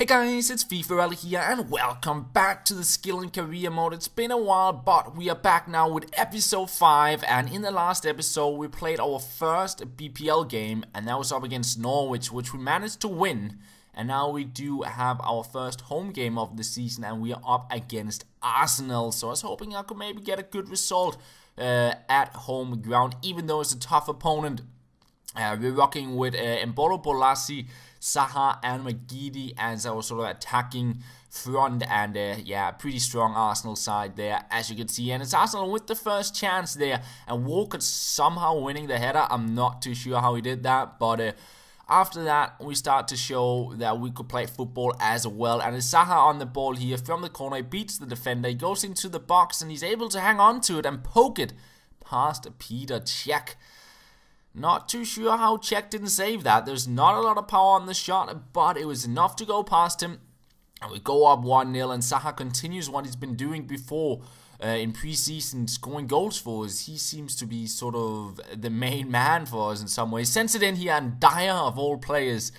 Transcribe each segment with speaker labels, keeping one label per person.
Speaker 1: Hey guys, it's FifaRalle here and welcome back to the skill and career mode. It's been a while, but we are back now with episode 5, and in the last episode we played our first BPL game, and that was up against Norwich, which we managed to win. And now we do have our first home game of the season, and we are up against Arsenal. So I was hoping I could maybe get a good result at home ground, even though it's a tough opponent. We're rocking with Mbolo Bolasie, Zaha and Magidi as our sort of attacking front, and yeah, pretty strong Arsenal side there, as you can see. And it's Arsenal with the first chance there, and Walker somehow winning the header. I'm not too sure how he did that, but after that we start to show that we could play football as well. And it's Zaha on the ball here from the corner. He beats the defender, he goes into the box, and he's able to hang on to it and poke it past Peter Cech. Not too sure how Cech didn't save that. There's not a lot of power on the shot, but it was enough to go past him. And we go up 1-0, and Zaha continues what he's been doing before in pre-season, scoring goals for us. He seems to be sort of the main man for us in some ways. Sends it in here, and Dyer, of all players,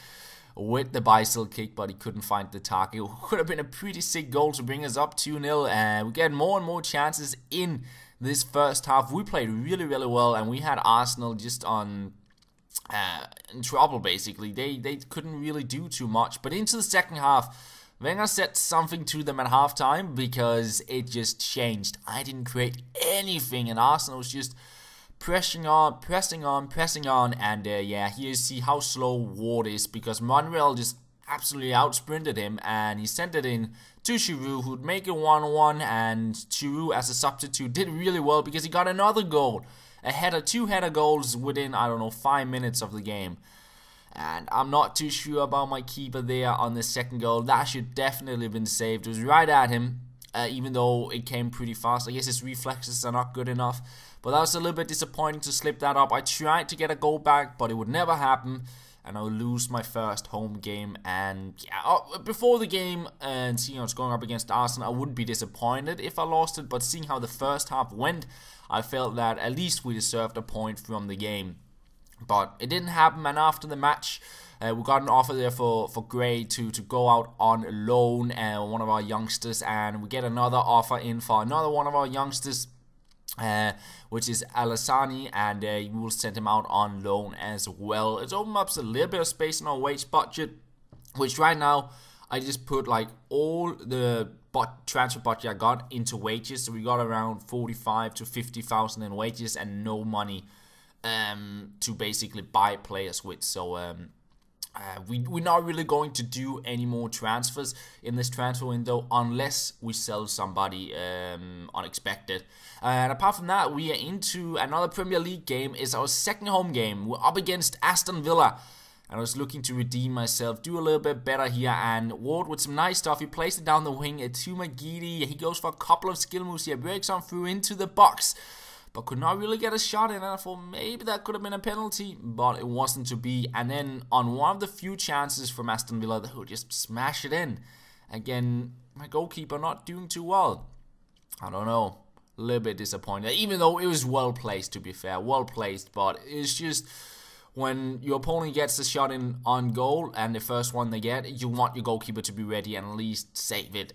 Speaker 1: with the bicycle kick, but he couldn't find the target. It could have been a pretty sick goal to bring us up 2-0, and we get more and more chances in this first half. We played really well, and we had Arsenal just on in trouble basically. They couldn't really do too much. But into the second half, Wenger said something to them at halftime, because it just changed. I didn't create anything, and Arsenal was just pressing on, and yeah, here you see how slow Ward is, because Monreal just absolutely outsprinted him, and he sent it in to Giroud, who'd make it 1-1, and Giroud as a substitute did really well because he got another goal. Two header goals within, I don't know, 5 minutes of the game. And I'm not too sure about my keeper there on the second goal. That should definitely have been saved. It was right at him, even though it came pretty fast. I guess his reflexes are not good enough, but that was a little bit disappointing to slip that up. I tried to get a goal back, but it would never happen, and I'll lose my first home game. And yeah, before the game, and seeing how it's going up against Arsenal, I wouldn't be disappointed if I lost it, but seeing how the first half went, I felt that at least we deserved a point from the game. But it didn't happen, and after the match, we got an offer there for Gray to go out on loan, one of our youngsters, and we get another offer in for another one of our youngsters, which is Alassani, and we will send him out on loan as well. It's opened up a little bit of space in our wage budget, which right now I just put like all the transfer budget I got into wages. So we got around 45 to 50,000 in wages and no money to basically buy players with. So we're not really going to do any more transfers in this transfer window unless we sell somebody unexpected. And apart from that, we are into another Premier League game. It's our second home game. We're up against Aston Villa, and I was looking to redeem myself, do a little bit better here. And Ward with some nice stuff. He placed it down the wing to Magidi. He goes for a couple of skill moves here, breaks on through into the box, but could not really get a shot in. And I thought maybe that could have been a penalty, but it wasn't to be. And then on one of the few chances from Aston Villa, they would just smash it in. Again, my goalkeeper not doing too well. I don't know, a little bit disappointed, even though it was well placed, to be fair, well placed. But it's just when your opponent gets a shot in on goal, and the first one they get, you want your goalkeeper to be ready and at least save it,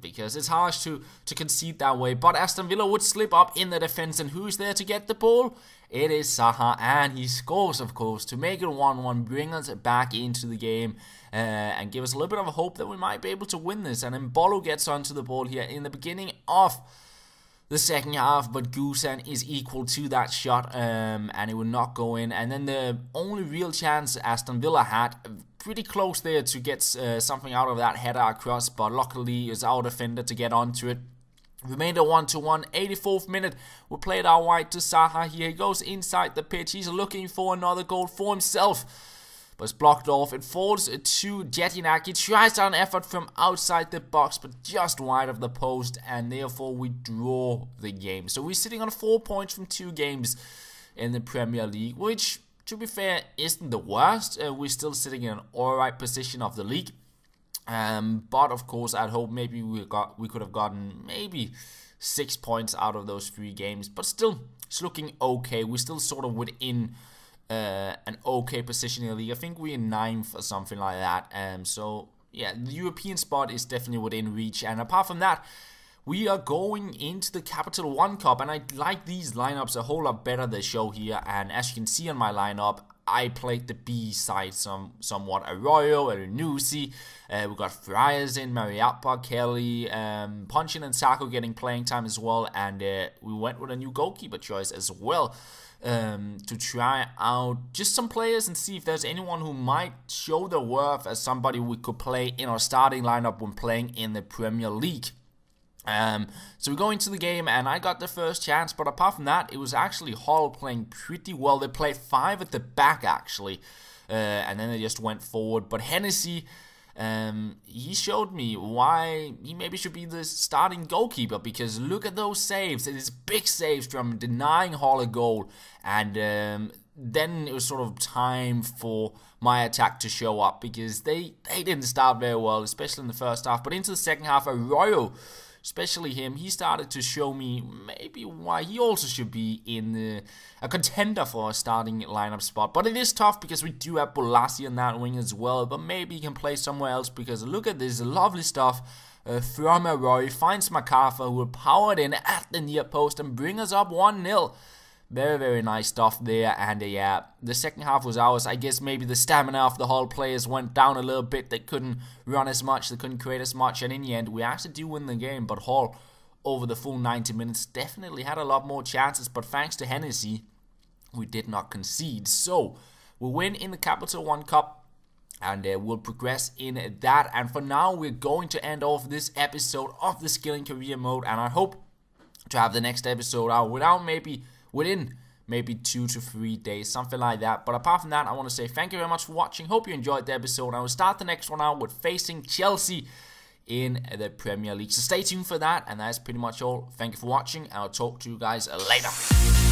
Speaker 1: because it's harsh to concede that way. But Aston Villa would slip up in the defense, and who's there to get the ball? It is Zaha, and he scores, of course, to make it 1-1, bring us back into the game, and give us a little bit of a hope that we might be able to win this. And Mbolo gets onto the ball here in the beginning of the second half, but Gusan is equal to that shot, and it will not go in. And then the only real chance Aston Villa had, pretty close there to get something out of that header across, but luckily it's our defender to get onto it. We made a 1-1, 84th minute. We played our wide to Zaha here. He goes inside the pitch. He's looking for another goal for himself, but it's blocked off. It falls to Jetinak. He tries an effort from outside the box, but just wide of the post, and therefore we draw the game. So we're sitting on 4 points from 2 games in the Premier League, which, to be fair, isn't the worst. We're still sitting in an alright position of the league. But of course, I'd hope maybe we could have gotten maybe 6 points out of those 3 games. But still, it's looking okay. We're still sort of within an okay position in the league. I think we're in 9th or something like that. So yeah, the European spot is definitely within reach. And apart from that, we are going into the Capital One Cup, and I like these lineups a whole lot better they show here. And as you can see on my lineup, I played the B side somewhat. Arroyo, Erinousi, we got Friars in, Mariappa, Kelly, Punchin and Sako getting playing time as well. And we went with a new goalkeeper choice as well, to try out just some players and see if there's anyone who might show their worth as somebody we could play in our starting lineup when playing in the Premier League. So we go into the game, and I got the first chance, but apart from that, it was actually Hull playing pretty well. They played 5 at the back, actually, and then they just went forward. But Hennessy, he showed me why he maybe should be the starting goalkeeper, because look at those saves. It is big saves from denying Hull a goal, and then it was sort of time for my attack to show up, because they didn't start very well, especially in the first half. But into the second half, Arroyo, especially him, he started to show me maybe why he also should be in a contender for a starting lineup spot. But it is tough because we do have Bolasie on that wing as well, but maybe he can play somewhere else, because look at this lovely stuff from Arroyo. Finds MacArthur, who will power it in at the near post and bring us up 1-0. Very, very nice stuff there. And yeah, the second half was ours. I guess maybe the stamina of the Hull players went down a little bit. They couldn't run as much, they couldn't create as much, and in the end we actually do win the game. But Hull, over the full 90 minutes, definitely had a lot more chances, but thanks to Hennessy, we did not concede. So we win in the Capital One Cup, and we'll progress in that. And for now, we're going to end off this episode of the Skill and Career Mode, and I hope to have the next episode out within maybe 2 to 3 days, something like that. But apart from that, I want to say thank you very much for watching. Hope you enjoyed the episode. I will start the next one out with facing Chelsea in the Premier League. So stay tuned for that, and that's pretty much all. Thank you for watching. I'll talk to you guys later.